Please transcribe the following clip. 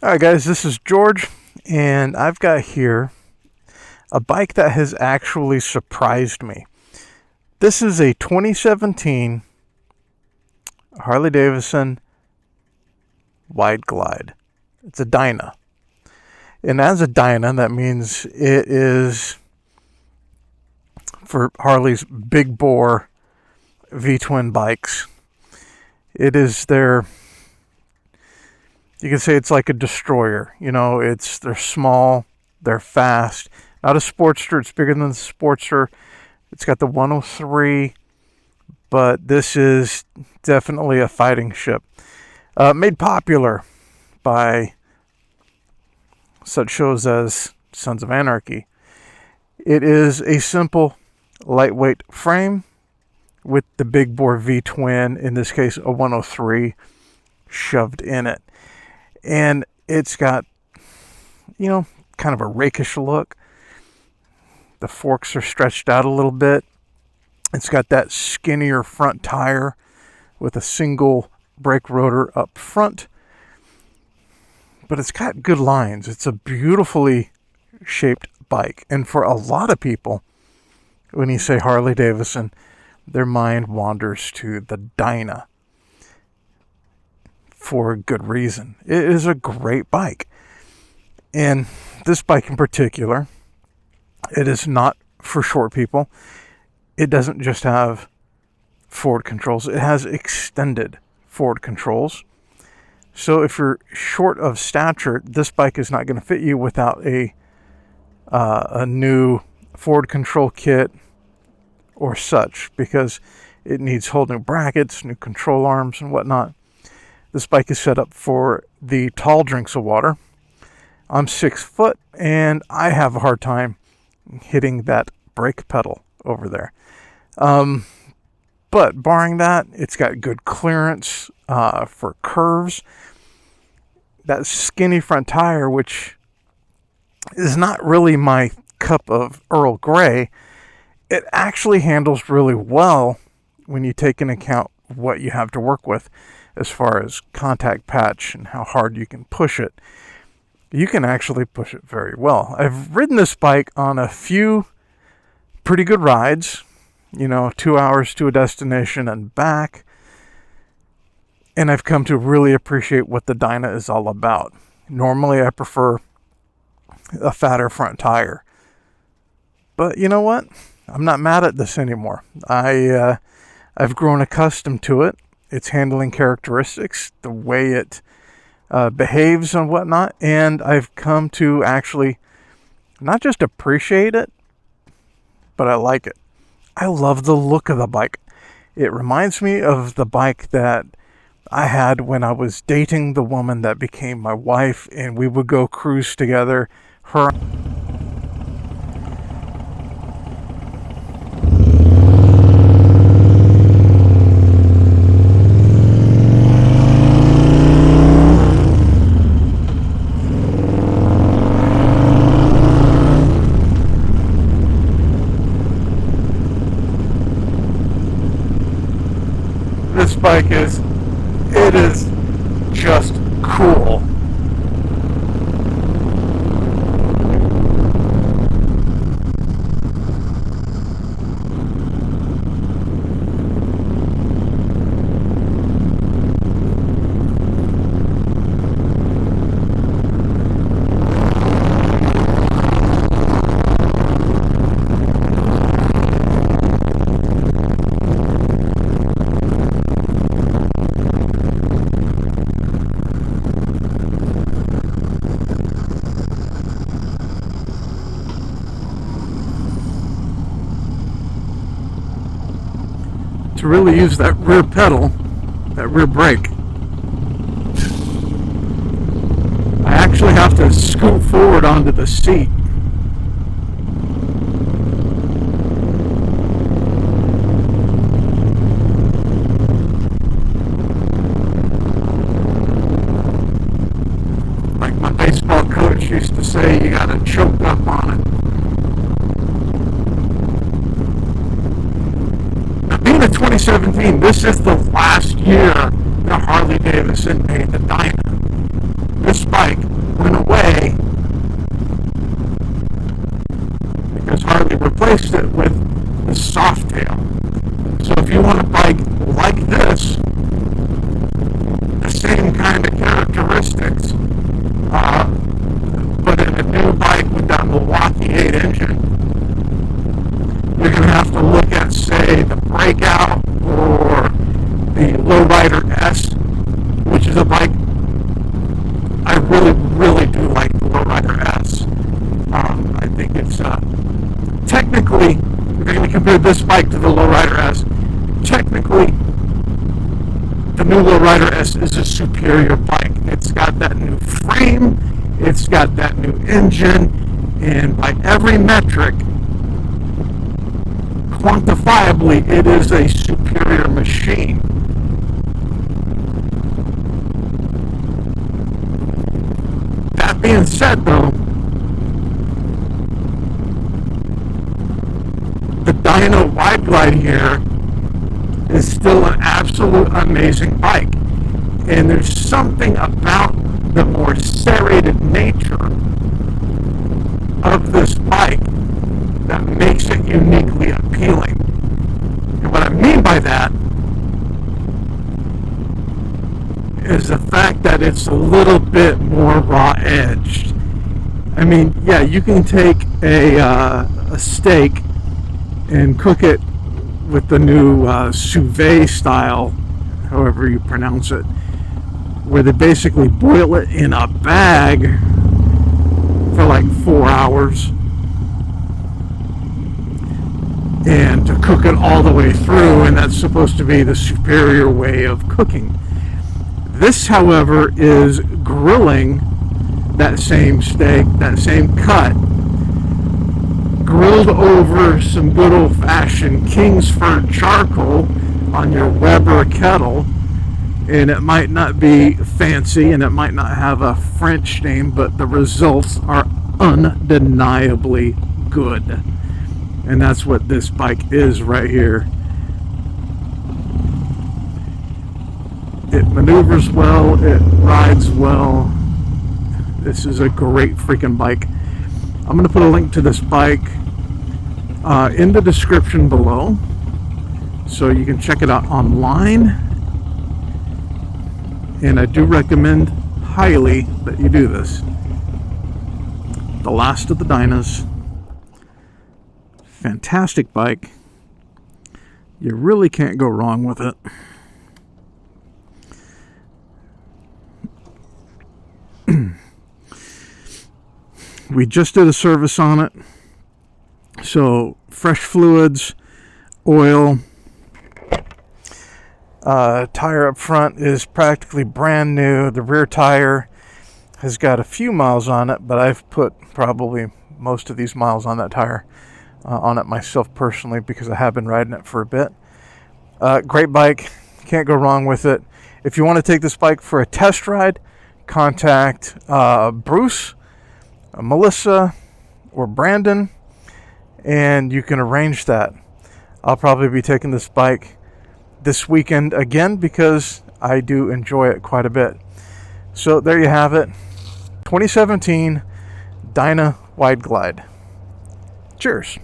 Alright guys, this is George, and I've got here a bike that has actually surprised me. This is a 2017 Harley Davidson Wide Glide. It's a Dyna. And as a Dyna, that means it is for Harley's big bore V-twin bikes. It is their, you can say it's like a destroyer. They're small, they're fast. Not a Sportster, it's bigger than the Sportster. It's got the 103, but this is definitely a fighting ship. Made popular by such shows as Sons of Anarchy. It is a simple, lightweight frame with the big bore V-twin, in this case a 103, shoved in it. And it's got, kind of a rakish look. The forks are stretched out a little bit. It's got that skinnier front tire with a single brake rotor up front. But it's got good lines. It's a beautifully shaped bike. And for a lot of people, when you say Harley Davidson, their mind wanders to the Dyna. For a good reason. It is a great bike. And this bike in particular, it is not for short people. It doesn't just have forward controls. It has extended forward controls. So if you're short of stature, this bike is not going to fit you without a new forward control kit or such, because it needs whole new brackets, new control arms, and whatnot. This bike is set up for the tall drinks of water. I'm 6 foot, and I have a hard time hitting that brake pedal over there. But barring that, it's got good clearance for curves. That skinny front tire, which is not really my cup of Earl Grey, it actually handles really well when you take into account what you have to work with as far as contact patch and how hard you can push it. You can actually push it very well. I've ridden this bike on a few pretty good rides, 2 hours to a destination and back. And I've come to really appreciate what the Dyna is all about. Normally I prefer a fatter front tire. But you know what? I'm not mad at this anymore. I've grown accustomed to it. Its handling characteristics, the way it behaves and whatnot, and I've come to actually not just appreciate it, but I like it. I love the look of the bike. It reminds me of the bike that I had when I was dating the woman that became my wife, and we would go cruise together. Her This bike is just cool. To really use that rear pedal, that rear brake, I actually have to scoot forward onto the seat. Like my baseball coach used to say, you gotta choke up on it. Being a 2017, this is the last year that Harley Davidson made the Dyna. This bike away because Harley replaced it with the soft tail. So if you want a bike like this, the same kind of characteristics, but in a new bike with that Milwaukee 8 engine, you're going to have to look at, say, the Breakout or the Lowrider S, which is a bike I really, really do like. The Lowrider S. I think it's technically, if you're going to compare this bike to the Lowrider S, technically the new Lowrider S is a superior bike. It's got that new frame, it's got that new engine, and by every metric, quantifiably, it is a superior machine. That being said, though, the Dyna Wide Glide here is still an absolute amazing bike. And there's something about the more serrated nature of this bike that makes it uniquely appealing. And what I mean by that is the fact that it's a little bit more raw-edged. I mean, yeah, you can take a steak and cook it with the new sous vide style, however you pronounce it, where they basically boil it in a bag for like 4 hours and to cook it all the way through, and that's supposed to be the superior way of cooking. This, however, is grilling that same steak, that same cut, grilled over some good old-fashioned Kingsford charcoal on your Weber kettle. And it might not be fancy and it might not have a French name, but the results are undeniably good. And that's what this bike is right here. It maneuvers well, it rides well. This is a great freaking bike. I'm going to put a link to this bike in the description below, so you can check it out online. And I do recommend highly that you do this. The last of the Dynas. Fantastic bike. You really can't go wrong with it. We just did a service on it. So, fresh fluids, oil. Tire up front is practically brand new. The rear tire has got a few miles on it, but I've put probably most of these miles on that tire on it myself personally, because I have been riding it for a bit. Great bike. Can't go wrong with it. If you want to take this bike for a test ride, contact Bruce, Melissa, or Brandon, and you can arrange that. I'll probably be taking this bike this weekend again because I do enjoy it quite a bit. So there you have it. 2017 Dyna Wide Glide. Cheers.